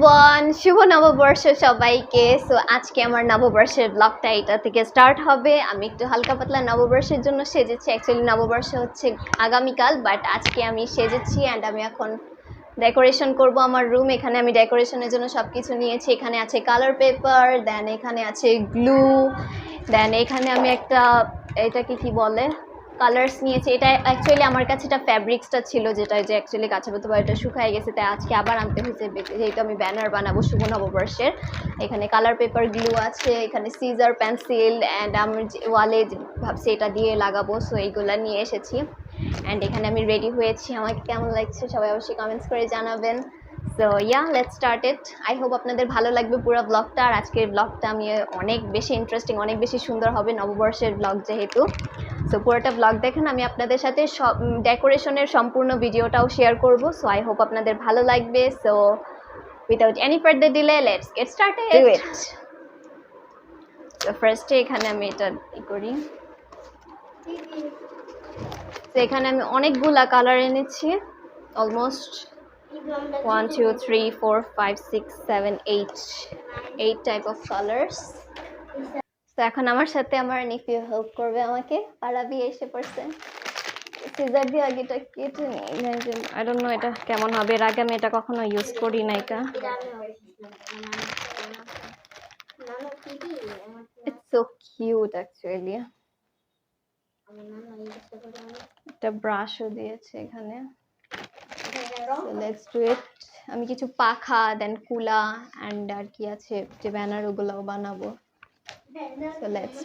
Everyone, শুভ নববর্ষ সবাইকে। সো আজকে আমার নববর্ষের ব্লগটা এটা থেকে স্টার্ট হবে। আমি একটু হালকা পাতলা নববর্ষের জন্য সেজেছি। অ্যাকচুয়ালি নববর্ষ হচ্ছে আগামীকাল, বাট আজকে আমি সেজেছি অ্যান্ড আমি এখন ডেকোরেশন করব আমার রুম। এখানে আমি ডেকোরেশনের জন্য সব কিছু নিয়েছি। এখানে আছে কালার পেপার, দেন এখানে আছে গ্লু, দেন এখানে আমি একটা এটাকে কি বলে কালার্স নিয়েছি। এটা অ্যাকচুয়ালি আমার কাছে এটা ফ্যাব্রিক্সটা ছিল, যেটা যে অ্যাকচুয়ালি কাছে বলতে পারে এটা শুকায় গেছে, তাই আজকে আবার আনতে হয়েছে যেহেতু আমি ব্যানার বানাবো শুভ নববর্ষের। এখানে কালার পেপার, গ্লু আছে, এখানে সিজার, পেন্সিল অ্যান্ড আমি ওয়ালে ভাবছি এটা দিয়ে লাগাবো, সো এইগুলো নিয়ে এসেছি। অ্যান্ড এখানে আমি রেডি হয়েছি। আমাকে কেমন লাগছে সবাই অবশ্যই কমেন্টস করে জানাবেন। So yeah, let's start it. I hope আপনাদের ভালো লাগবে পুরো ব্লগটা। আর আজকের ব্লগটা আমি অনেক বেশি ইন্টারেস্টিং, অনেক বেশি সুন্দর হবে, নববর্ষের ব্লগ যেহেতু। সো পুরোটা ব্লগ দেখেন, আমি আপনাদের সাথে সব ডেকোরেশনের সম্পূর্ণ ভিডিওটাও শেয়ার করব। সো আই হোপ আপনাদের ভালো লাগবে। So without any further delay let's get started. So ফার্স্টে এখানে আমি এটা করি। তো এখানে আমি অনেকগুলা কালার এনেছি, অলমোস্ট 1 2 3 4 5 6 7 8 টাইপ অফ কালার্স। তো এখন আমার সাথে আমার নিফিউ হেল্প করবে আমাকে। পারাবি এসে পড়ছে, সিজার দিয়ে আগে এটা কেটে নিই। আই ডোন্ট নো এটা কেমন হবে, এর আগে আমি এটা কখনো ইউজ করি না। এটা ইটস সো কিউট অ্যাকচুয়ালি। একটা ব্রাশও দিয়েছে এখানে। Let's do it. আমি কিছু পাখা, দেন কুলা অ্যান্ড আর কি আছে যে ব্যানার, ওগুলোও বানাবো। So let's.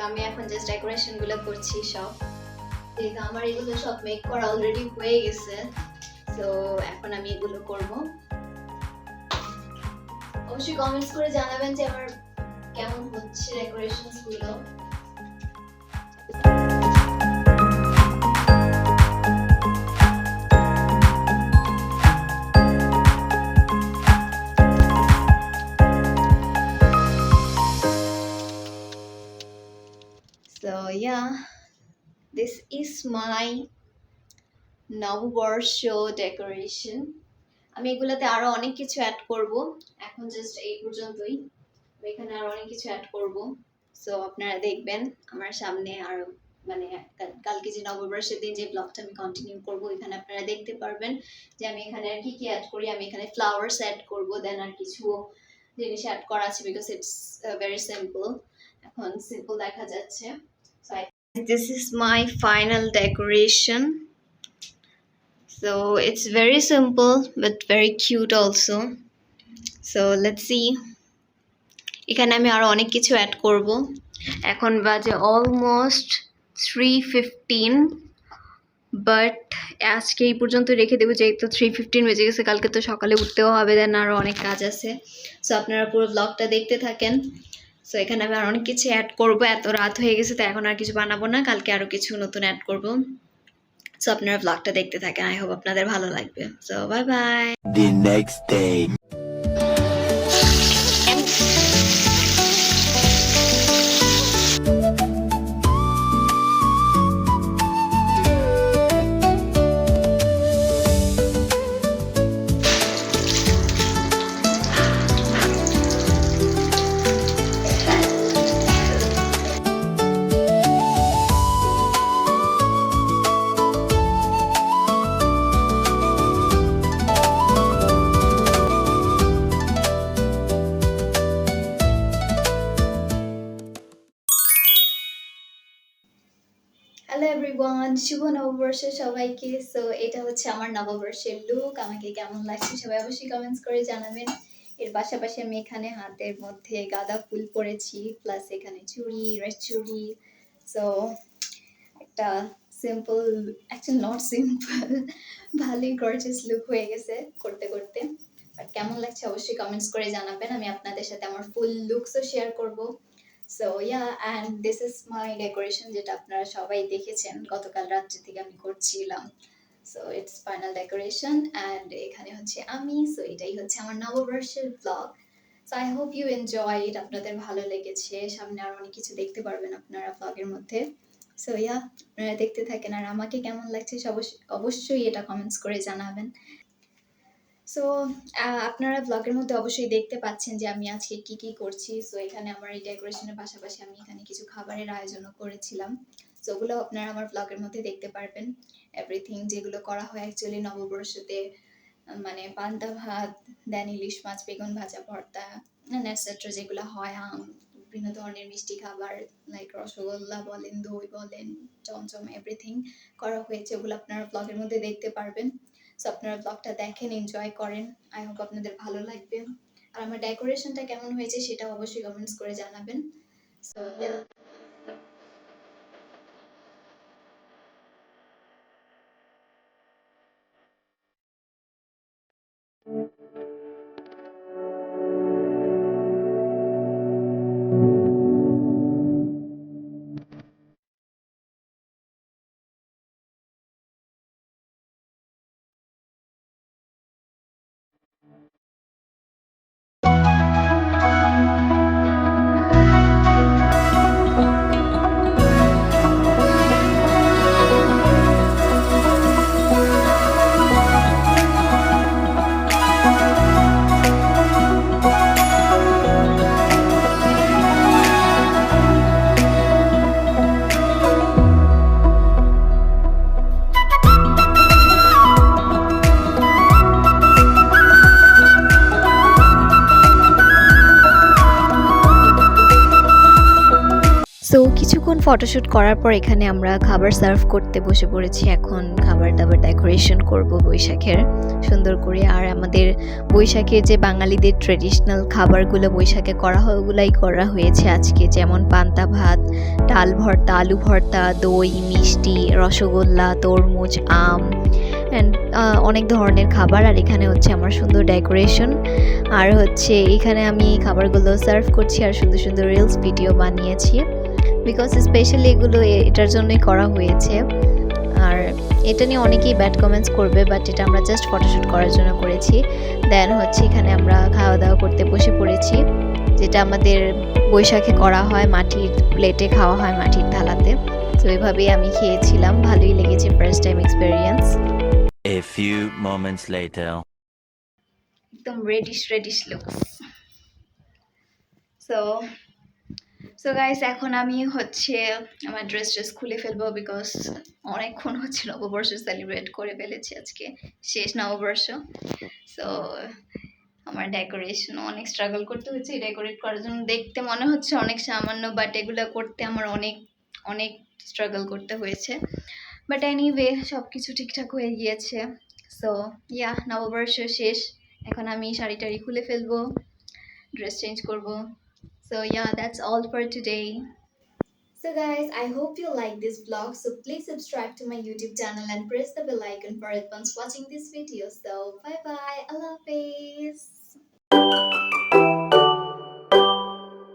আমি এখন জাস্ট ডেকোরেশন গুলো করছি সব। যেহেতু আমার এগুলো সব মেক করা অলরেডি হয়ে গেছে, তো এখন আমি এগুলো করব। অবশ্যই কমেন্টস করে জানাবেন যে আমার কেমন হচ্ছে ডেকোরেশনস গুলো। So yeah, this is my নববর্ষ ডেকোরেশন। আমি এগুলোতে আরো অনেক কিছু অ্যাড করব, এখন জাস্ট এই পর্যন্তই। এখানে আরো অনেক কিছু অ্যাড করব, সো আপনারা দেখবেন আমার সামনে। আর মানে কালকে যে নববর্ষের দিন যে ব্লগটা আমি কন্টিনিউ করব, এখানে আপনারা দেখতে পারবেন যে আমি এখানে আর কি কি অ্যাড করি। আমি এখানে ফ্লাওয়ার্স অ্যাড করব, দেন আর কিছু জিনিস অ্যাড করা আছে, বিকজ ইটস ভেরি সিম্পল। এখন সিম্পল দেখা যাচ্ছে। So this is my final decoration. So it's very simple but very cute also. So let's see. এখানে আমি আরো অনেক কিছু অ্যাড করব। এখন বাজে অলমোস্ট 3:15, বাট আজকে এই পর্যন্ত রেখে দেবো, যেহেতু 3:15 বেজে গেছে। কালকে তো সকালে উঠতেও হবে, দেন আরও অনেক কাজ আছে। সো আপনারা পুরো ব্লগটা দেখতে থাকেন। সো এখানে আমি আর অনেক কিছু অ্যাড করবো। এত রাত হয়ে গেছে, তো এখন আর কিছু বানাবো না, কালকে আরও কিছু নতুন অ্যাড করব। সো আপনারা ব্লগটা দেখতে থাকেন, আই হোপ আপনাদের ভালো লাগবে। So bye bye. The next day. Hello everyone, শুভ নববর্ষ সবাইকে। সো এটা হচ্ছে আমার নববর্ষের লুক। আমাকে কেমন লাগছে সবাই অবশ্যই কমেন্টস করে জানাবেন। এর পাশাপাশি আমি এখানে হাতের মধ্যে গাঁদা ফুল পরেছি, প্লাস এখানে চুড়ি, রেড চুড়ি। সো একটা সিম্পল, অ্যাকচুয়ালি নট সিম্পল, ভালোই গর্জিয়াস লুক হয়ে গেছে করতে করতে। বাট কেমন লাগছে অবশ্যই কমেন্টস করে জানাবেন। আমি আপনাদের সাথে আমার ফুল লুকসও শেয়ার করব। So yeah, and this is my decoration, যেটা আপনারা সবাই দেখেছেন গতকাল রাত্রি থেকে আমি করছিলাম। So it's final decoration, and এখানে হচ্ছে আমি। সো এটাই হচ্ছে আমার নববর্ষের blog. So I hope you enjoy it, আপনাদের ভালো লেগেছে। সামনে আর অনেক কিছু দেখতে পারবেন আপনারা ব্লগের মধ্যে। সো ইয়া, আপনারা দেখতে থাকেন, আর আমাকে কেমন লাগছে অবশ্যই এটা কমেন্টস করে জানাবেন। সো আপনারা ব্লগের মধ্যে অবশ্যই দেখতে পাচ্ছেন যে আমি আজকে কি কি করছি। সো এখানে আমার এই ডেকোরেশনের পাশাপাশি আমি এখানে কিছু খাবারের আয়োজনও করেছিলাম। সো ওগুলো আপনারা আমার ব্লগের মধ্যে দেখতে পারবেন। এভরিথিং যেগুলো করা হয় অ্যাকচুয়ালি নববর্ষতে, মানে পান্তা ভাত, দেন ইলিশ মাছ, বেগুন ভাজা, ভর্তা, এটসেট্রা যেগুলো হয়, বিভিন্ন ধরনের মিষ্টি খাবার লাইক রসগোল্লা বলেন, দই বলেন, চমচম, এভরিথিং করা হয়েছে। ওগুলো আপনারা ব্লগের মধ্যে দেখতে পারবেন। সো আপনারা ব্লগটা দেখেন, এনজয় করেন। আই হোপ আপনাদের ভালো লাগবে। আর আমার ডেকোরেশনটা কেমন হয়েছে সেটা অবশ্যই কমেন্টস করে জানাবেন। সো কিছুক্ষণ ফটোশ্যুট করার পর এখানে আমরা খাবার সার্ভ করতে বসে পড়েছি। এখন খাবার দাবার ডেকোরেশন করব বৈশাখের সুন্দর করে। আর আমাদের বৈশাখের যে বাঙালিদের ট্রেডিশনাল খাবারগুলো বৈশাখে করা হয় ওগুলাই করা হয়েছে আজকে, যেমন পান্তা ভাত, ডাল ভর্তা, আলু ভর্তা, দই, মিষ্টি, রসগোল্লা, তরমুজ, আম অ্যান্ড অনেক ধরনের খাবার। আর এখানে হচ্ছে আমার সুন্দর ডেকোরেশন। আর হচ্ছে এখানে আমি খাবারগুলো সার্ভ করছি আর সুন্দর সুন্দর রিলস ভিডিও বানিয়েছি, বিকজ স্পেশালি এগুলো এটার জন্যই করা হয়েছে। আর এটা নিয়ে অনেকেই ব্যাড কমেন্টস করবে, বাট এটা আমরা জাস্ট ফটোশ্যুট করার জন্য করেছি। দেন হচ্ছে এখানে আমরা খাওয়া দাওয়া করতে বসে পড়েছি, যেটা আমাদের বৈশাখে করা হয়, মাটির প্লেটে খাওয়া হয়, মাটির থালাতে। তো এইভাবেই আমি খেয়েছিলাম, ভালোই লেগেছে, first time experience. A few moments later. একদম রেডিশ লুকস। সো গাইস, এখন আমি হচ্ছে আমার ড্রেস খুলে ফেলবো, বিকজ অনেকক্ষণ হচ্ছে নববর্ষ সেলিব্রেট করে ফেলেছি, আজকে শেষ নববর্ষ। সো আমার ডেকোরেশন অনেক স্ট্রাগল করতে হচ্ছে ডেকোরেট করার জন্য। দেখতে মনে হচ্ছে অনেক সামান্য, বাট এগুলো করতে আমার অনেক অনেক স্ট্রাগল করতে হয়েছে। বাট এনিওয়ে সব কিছু ঠিকঠাক হয়ে গিয়েছে। সো ইয়া, নববর্ষ শেষ, এখন আমি শাড়ি টাড়ি খুলে ফেলবো, ড্রেস চেঞ্জ করবো। So yeah, that's all for today. So guys, I hope you like this vlog. So please subscribe to my YouTube channel and press the bell icon for once watching this video. So bye bye, Allah Hafiz.